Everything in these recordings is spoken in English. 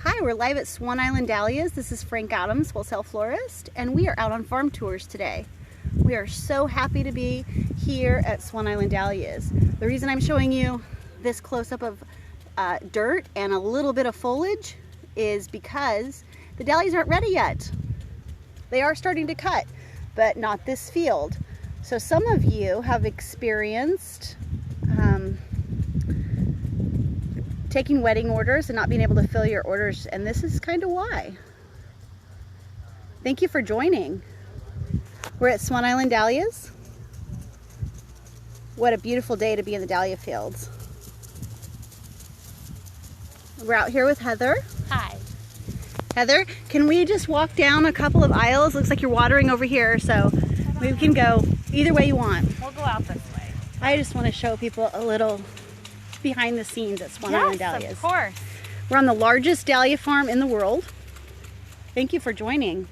Hi, we're live at Swan Island Dahlias. This is Frank Adams, wholesale florist, and we are out on farm tours today. We are so happy to be here at Swan Island Dahlias. The reason I'm showing you this close-up of dirt and a little bit of foliage is because the dahlias aren't ready yet. They are starting to cut, but not this field. So some of you have experienced taking wedding orders and not being able to fill your orders, and this is kind of why. Thank you for joining. We're at Swan Island Dahlias. What a beautiful day to be in the dahlia fields. We're out here with Heather. Hi. Heather, can we just walk down a couple of aisles? Looks like you're watering over here, so we can go either way you want. We'll go out this way. I just want to show people a little behind the scenes at Swan Island Dahlias. Yes, of course. We're on the largest dahlia farm in the world. Thank you for joining.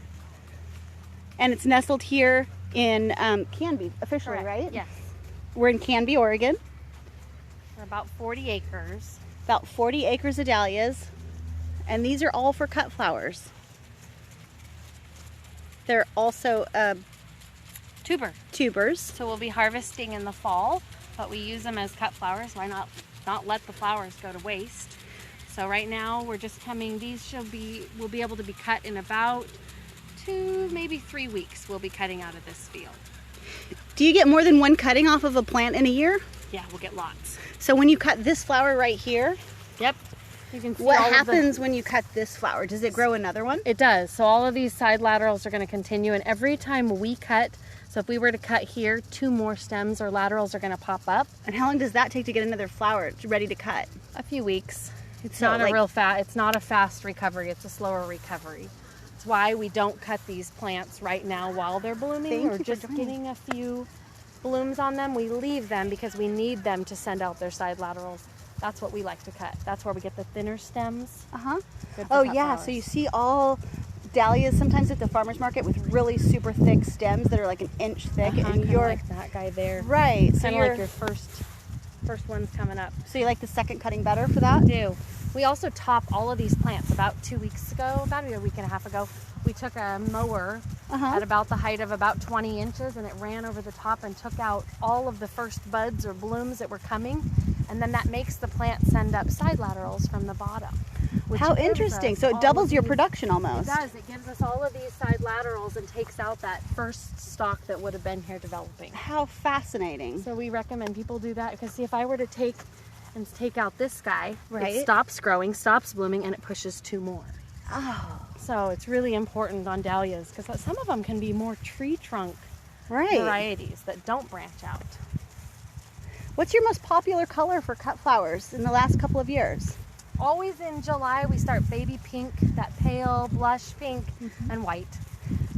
And it's nestled here in Canby, officially, Correct. right? Yes. We're in Canby, Oregon. We're about 40 acres. About 40 acres of dahlias. And these are all for cut flowers. They're also tubers. So we'll be harvesting in the fall, but we use them as cut flowers. Why not let the flowers go to waste? So right now we're just coming, we'll be able to be cut in about 2, maybe 3 weeks. We'll be cutting out of this field. Do you get more than one cutting off of a plant in a year? Yeah, we'll get lots. So when you cut this flower right here, Yep. You can see what happens when you cut this flower? Does it grow another one? It does. So all of these side laterals are going to continue, and every time we cut, so if we were to cut here, 2 more stems or laterals are going to pop up. And how long does that take to get another flower ready to cut? A few weeks. It's So, not like- it's not a fast recovery. It's a slower recovery. It's why we don't cut these plants right now while they're blooming Thank or you for just joining. getting a few blooms on them. We leave them because we need them to send out their side laterals. That's what we like to cut. That's where we get the thinner stems. Uh-huh. Good for Oh cut yeah, flowers. so you see all dahlias sometimes at the farmer's market with really super thick stems that are like an inch thick, and Kinda you're like that guy there. right. So Kind of you're like your first ones coming up. so you like the second cutting better for that? Do. We also top all of these plants. About 2 weeks ago, about a week and a half ago, we took a mower Uh-huh. at about the height of about 20 inches, and it ran over the top and took out all of the first buds or blooms that were coming, and then that makes the plant send up side laterals from the bottom. which How gives interesting. us So it all doubles of your these- production It almost. does. It gives us all of these side laterals and takes out that first stalk that would have been here developing. How fascinating. So we recommend people do that, because see, if I were to take out this guy, Right. it stops growing, stops blooming, and it pushes 2 more. Oh, So it's really important on dahlias, because some of them can be more tree trunk right. varieties that don't branch out. What's your most popular color for cut flowers in the last couple of years? Always in July we start baby pink, that pale blush pink, and white.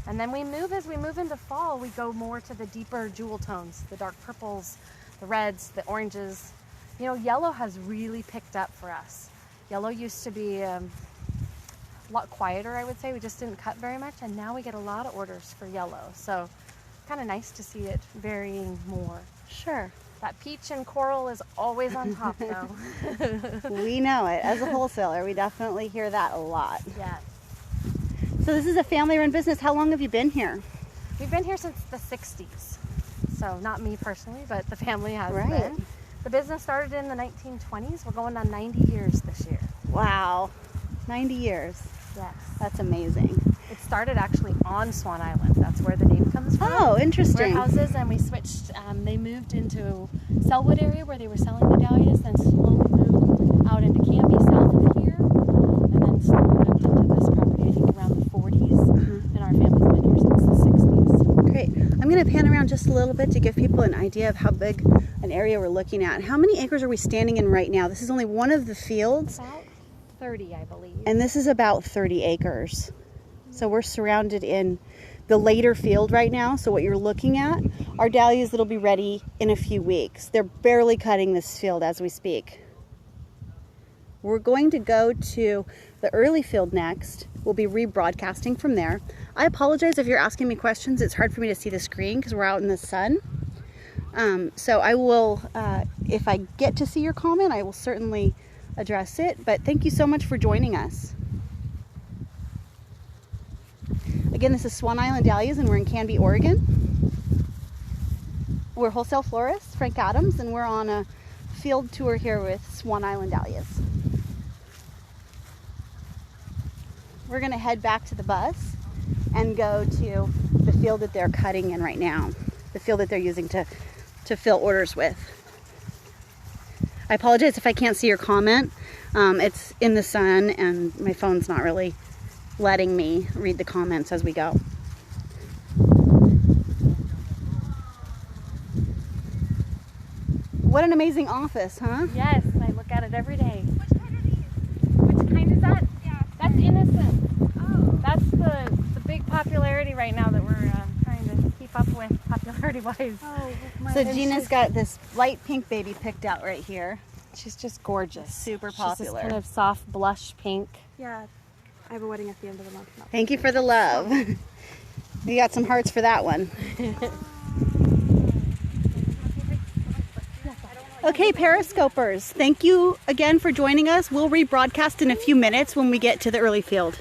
And then as we move into fall, we go more to the deeper jewel tones, the dark purples, the reds, the oranges. You know, yellow has really picked up for us. Yellow used to be a lot quieter, I would say. We just didn't cut very much, and now we get a lot of orders for yellow. So kind of nice to see it varying more. Sure. That peach and coral is always on top though. We know it. As a wholesaler, we definitely hear that a lot. Yes. So this is a family-run business. How long have you been here? We've been here since the 60s. So not me personally, but the family has Right. been. The business started in the 1920s. We're going on 90 years this year. Wow. 90 years. Yes. That's amazing. It started actually on Swan Island. That's where the name comes from. Oh, interesting. Warehouses, and we switched. They moved into Selwood area where they were selling the dahlias, then slowly moved out into Canby, south of here, and then slowly moved into this property, I think around the 40s. And our family's been here since the 60s. Great. I'm going to pan around just a little bit to give people an idea of how big an area we're looking at. How many acres are we standing in right now? This is only one of the fields, About 30, I believe. and this is about 30 acres. So we're surrounded in the later field right now. So what you're looking at are dahlias that'll be ready in a few weeks. They're barely cutting this field as we speak. We're going to go to the early field next. We'll be rebroadcasting from there. I apologize if you're asking me questions. It's hard for me to see the screen because we're out in the sun. So I will, if I get to see your comment, I will certainly address it. But thank you so much for joining us. Again, this is Swan Island Dahlias, and we're in Canby, Oregon. We're wholesale florists, Frank Adams, and we're on a field tour here with Swan Island Dahlias. We're gonna head back to the bus and go to the field that they're cutting in right now, the field that they're using to fill orders with. I apologize if I can't see your comment. It's in the sun and my phone's not really letting me read the comments as we go. What an amazing office, huh? Yes, I look at it every day. Which kind are these? Which kind is that? Yeah. That's Innocent. Oh. That's the big popularity right now that we're trying to keep up with popularity-wise. Oh, so Gina's got this light pink baby picked out right here. She's just gorgeous. Super popular. She's this kind of soft blush pink. Yeah, I have a wedding at the end of the month. Thank you for the love. We got some hearts for that one. Okay, Periscopers, thank you again for joining us. We'll rebroadcast in a few minutes when we get to the early field.